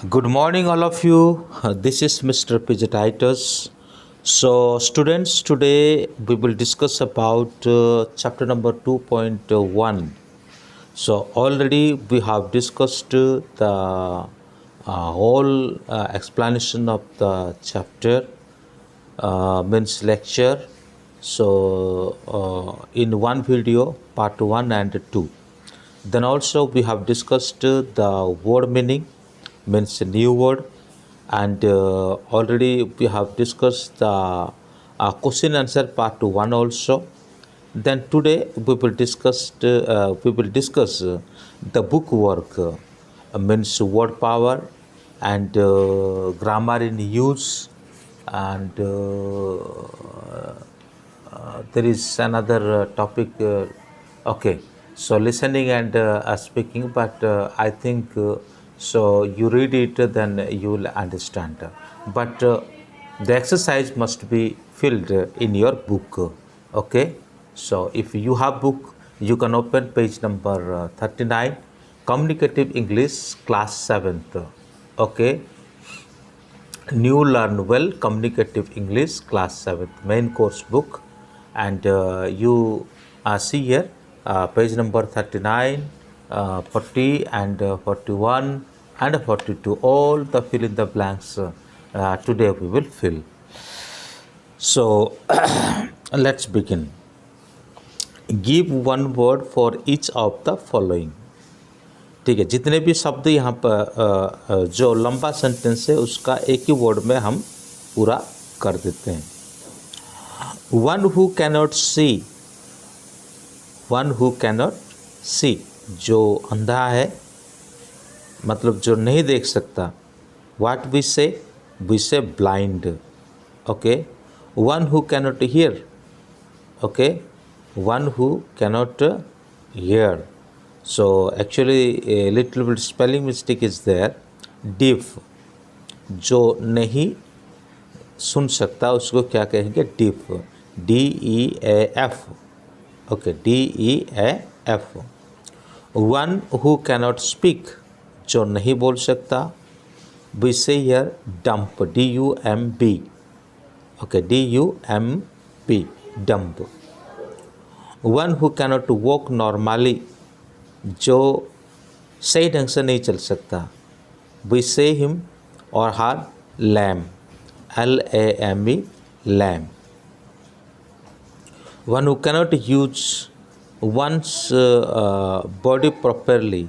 Good morning, all of you. This is Mr. Pijatitis. So, students, today we will discuss about chapter number 2.1. So, already we have discussed the whole explanation of the chapter, means lecture. So, in one video, part 1 and 2. Then also we have discussed the word meaning, means new word, and already we have discussed the question answer part 1 also. Then today we will discuss the book work, means word power and grammar in use, and there is another topic. Okay, so listening and speaking, but I think so. You read it, then you will understand. But the exercise must be filled in your book. Okay, so if you have book, you can open page number 39, Communicative English, class 7th. Okay, New Learn Well Communicative English, class 7th, main course book, and you see here page number 39, 40 and 41 and 42, all the fill in the blanks today we will fill. So let's begin. Give one word for each of the following. ठीक है, जितने भी शब्द यहाँ पर जो लंबा sentence है उसका एक ही वर्ड में हम पूरा कर देते हैं. One who cannot see, one who cannot see, जो अंधा है, मतलब जो नहीं देख सकता. व्हाट वी से blind. Okay, one who cannot here. Okay, one who cannot here. So actually a little bit spelling mistake is there. Deaf, जो नहीं सुन सकता उसको क्या कहेंगे? deaf. DEAF. Okay, DEAF. One who cannot speak, जो नहीं बोल सकता. We say here dumb. DUMB. Okay, DUMB, dumb. One who cannot walk normally, जो सही ढंग से नहीं चल सकता. We say him or her lame. LAME, lame. One who cannot use one's body properly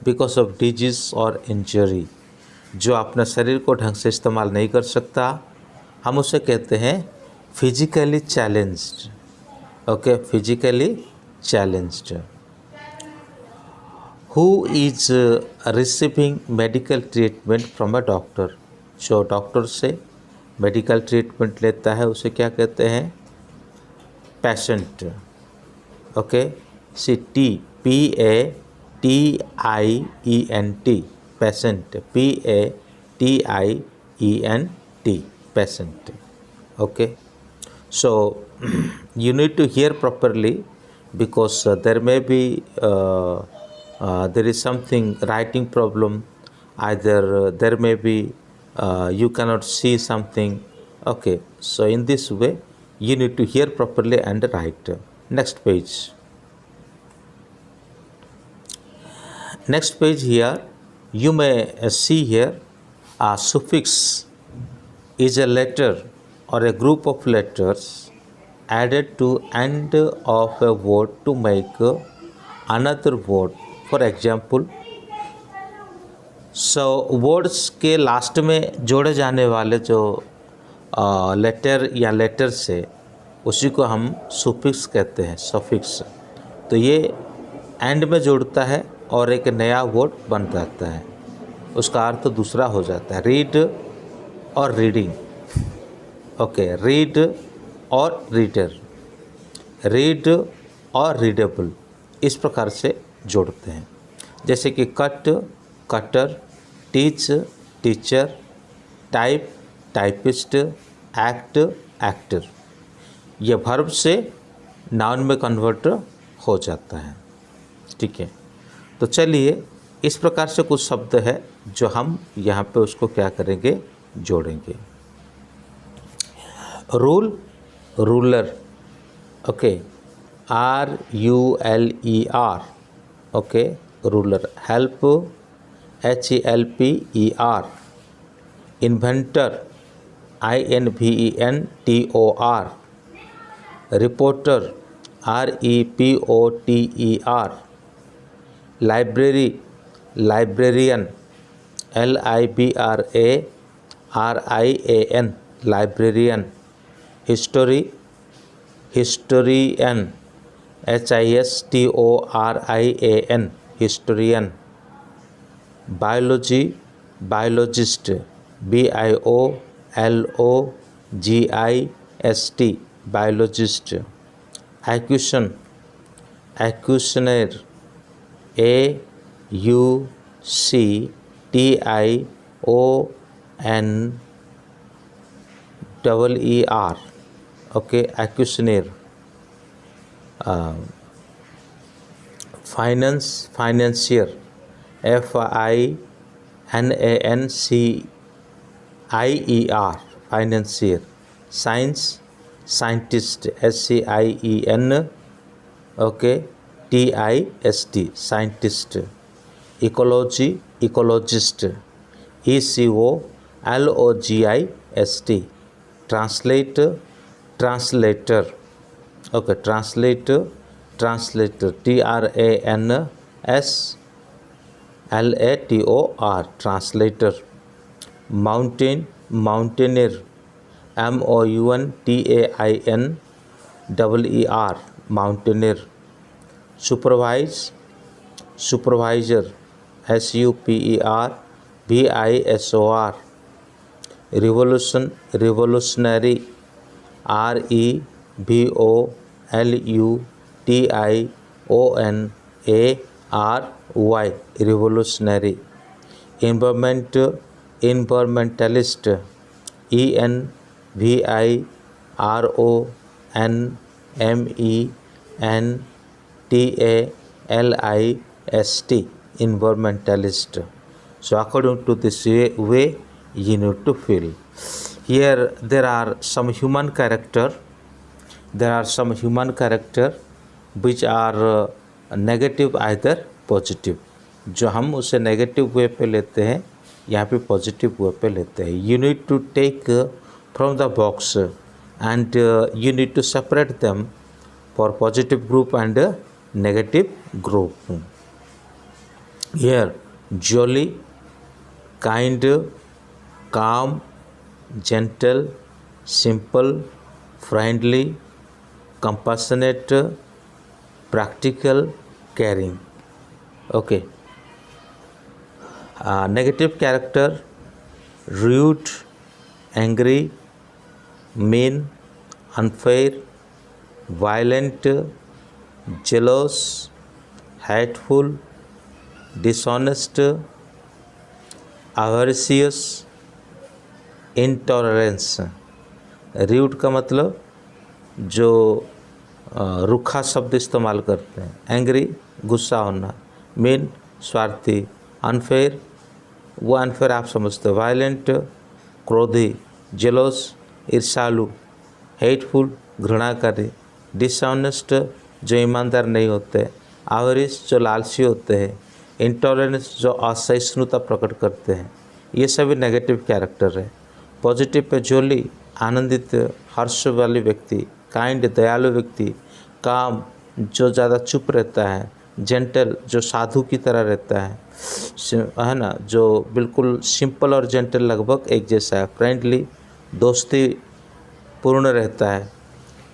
because of disease or injury, जो अपने शरीर को ढंग से इस्तेमाल नहीं कर सकता, हम उसे कहते हैं physically challenged. Okay, physically challenged. Who is receiving medical treatment from a doctor, जो डॉक्टर से मेडिकल ट्रीटमेंट लेता है उसे क्या कहते हैं? Patient. Okay, PATIENT, patient. PATIENT, patient. Okay, so you need to hear properly because there may be there is something writing problem, either there may be you cannot see something. Okay, so in this way you need to hear properly and write. Next page. Next page here you may see here a suffix is a letter or a group of letters added to end of a word to make another word. For example, so words के last में जोड़े जाने वाले जो letter या letters है उसी को हम सुफिक्स कहते हैं, सफिक्स. तो ये एंड में जोड़ता है और एक नया वर्ड बन जाता है, उसका अर्थ दूसरा हो जाता है. रीड और रीडिंग. ओके, रीड और रीडर, रीड और रीडेबल, इस प्रकार से जोड़ते हैं. जैसे कि cut, cutter, teach, teacher, type, typist, act, actor. ये वर्ब से नाउन में कन्वर्ट हो जाता है. ठीक है, तो चलिए इस प्रकार से कुछ शब्द है जो हम यहाँ पे उसको क्या करेंगे, जोड़ेंगे। Rule, ruler, okay, RULER, okay, ruler. Help, HELPER, inventor, INVENTOR, reporter, REPOTER, library, librarian, LIBRARIAN, librarian. History, historian, HISTORIAN, historian. Biology, biologist, BIOLOGIST, biologist. Auction, auctioneer, AUCTIONER, okay, auctioneer. Finance, financier, FINANCIER, financier. Science, scientist, SCIEN, okay, TIST, scientist. Ecology, ecologist, ECOLOGIST। Translate, translator, okay, translate, translator, TRANSLATOR, translator. Mountain, mountaineer, MOUNTAINER, mountaineer. Supervise, supervisor, SUPERVISOR। Revolution, revolutionary, REVOLUTIONARY, revolutionary. Environment, environmentalist, ENVIRONMENTALIST, environmentalist. So according to this way you need to fill. Here there are some human character, there are some human character which are negative either positive. जो हम उसे negative way पे लेते हैं, यहाँ पे positive way पे लेते हैं। You need to take from the box and you need to separate them for positive group and negative group. Here jolly, kind, calm, gentle, simple, friendly, compassionate, practical, caring. Okay. Negative character: rude, angry, mean, unfair, violent, jealous, hateful, dishonest, avaricious, intolerance. Rude का मतलब जो रूखा शब्द इस्तेमाल करते हैं। Angry, गुस्सा होना। मीन, स्वार्थी। अनफेयर, वो अनफेयर आप समझते हो। वायलेंट, क्रोधी। जेलोस, ईर्ष्यालु। हेटफुल, घृणा करे। डिसऑनेस्ट, जो ईमानदार नहीं होते। आवरिश, जो लालची होते हैं। इंटॉलरेंस, जो असहिष्णुता प्रकट करते हैं। ये सभी नेगेटिव कैरेक्टर है। पॉजिटिव पे जोली, आनंदित, हर्ष वाली व्यक्ति। काइंड, दयालु व्यक्ति। काम, जो ज़्यादा चुप रहता है। जेंटल, जो साधु की तरह रहता है ना, जो बिल्कुल सिंपल और जेंटल लगभग एक जैसा है। फ्रेंडली, दोस्ती पूर्ण रहता है।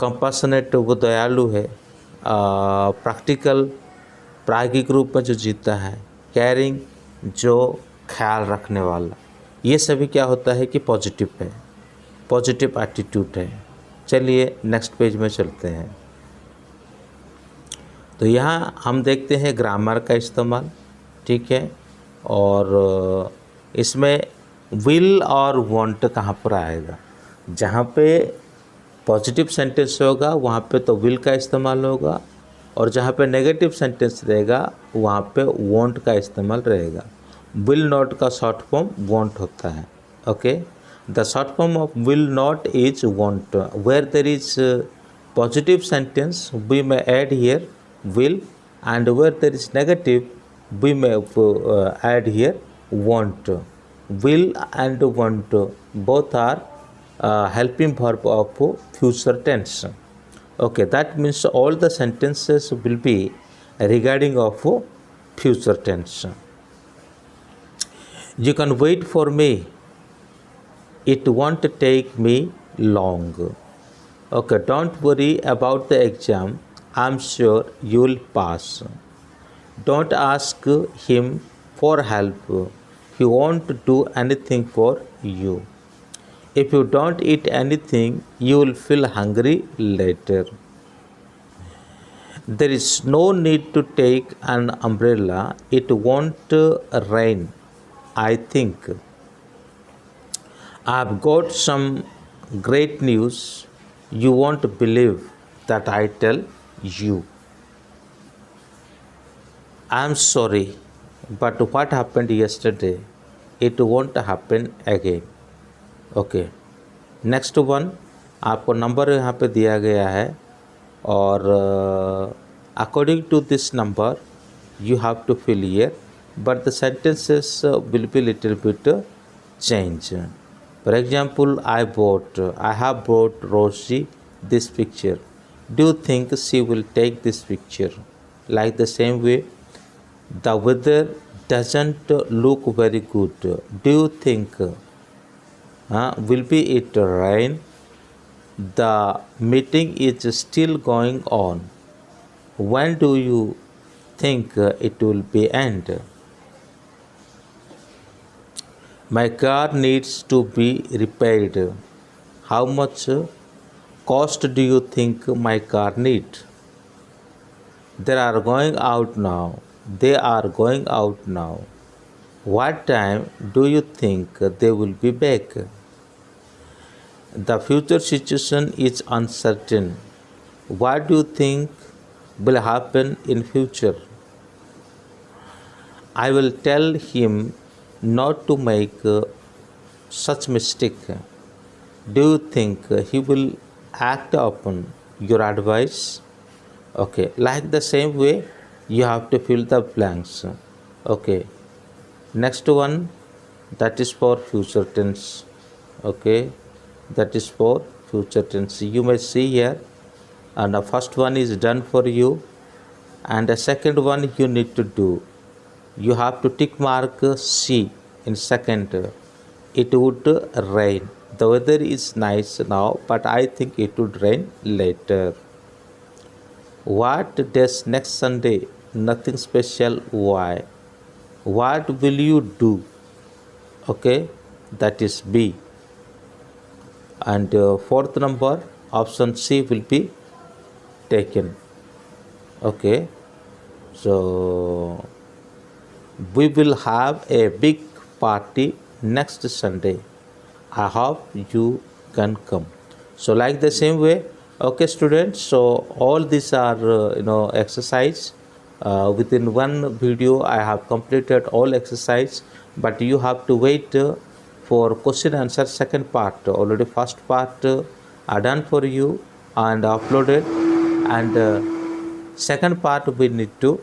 कंपैशनेट, वो दयालु है। प्रैक्टिकल, प्रायोगिक रूप में जो जीता है। केयरिंग, जो ख्याल रखने वाला। ये सभी क्या होता है कि पॉजिटिव है, पॉजिटिव एटीट्यूड है। चलिए नेक्स्ट पेज में चलते हैं। तो यहाँ हम देखते हैं ग्रामर का इस्तेमाल, ठीक है। और इसमें विल और वांट कहाँ पर आएगा। जहाँ पे पॉजिटिव सेंटेंस होगा वहाँ पे तो विल का इस्तेमाल होगा, और जहाँ पे नेगेटिव सेंटेंस रहेगा वहाँ पे वॉन्ट का इस्तेमाल रहेगा। विल नॉट का शॉर्ट फॉर्म वॉन्ट होता है। Okay, the short form of will not is won't. Where there is positive sentence we may add here will, and where there is negative we may add here want. Will and want both are helping verb of future tense. Okay, that means all the sentences will be regarding of future tense. You can wait for me, it won't take me long. Okay, don't worry about the exam, I'm sure you'll pass. Don't ask him for help, he won't do anything for you. If you don't eat anything, you will feel hungry later. There is no need to take an umbrella, it won't rain, I think. I've got some great news, you won't believe that I tell you. I'm sorry, but what happened yesterday, it won't happen again. Okay, next one आपको number यहाँ पे दिया गया है और according to this number you have to fill here, but the sentences will be little bit change. For example, I have bought Rosie this picture. Do you think she will take this picture? Like the same way, the weather doesn't look very good. Do you think will be it rain? The meeting is still going on. When do you think it will be end? My car needs to be repaired. How much cost do you think my car need? They are going out now. They are going out now. What time do you think they will be back? The future situation is uncertain. What do you think will happen in future? I will tell him not to make such mistake. Do you think he will act upon your advice? Okay, like the same way you have to fill the blanks. Okay, next one, that is for future tense. Okay, that is for future tense. You may see here, and the first one is done for you, and the second one you need to do. You have to tick mark C in second. It would rain. The weather is nice now, but I think it would rain later. What does next Sunday? Nothing special. Why? What will you do? Okay, that is B. And fourth number, option C will be taken. Okay, so we will have a big party next Sunday. I hope you can come. So like the same way, okay students, so all these are exercise. Within one video I have completed all exercise, but you have to wait for question answer second part. Already first part are done for you and uploaded, and second part we need to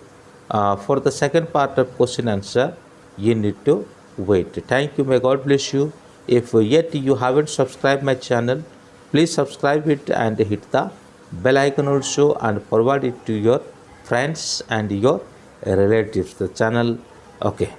for the second part of question answer you need to wait. Thank you, may God bless you. If yet you haven't subscribed my channel, please subscribe it and hit the bell icon also, and forward it to your friends and your relatives the channel. Okay.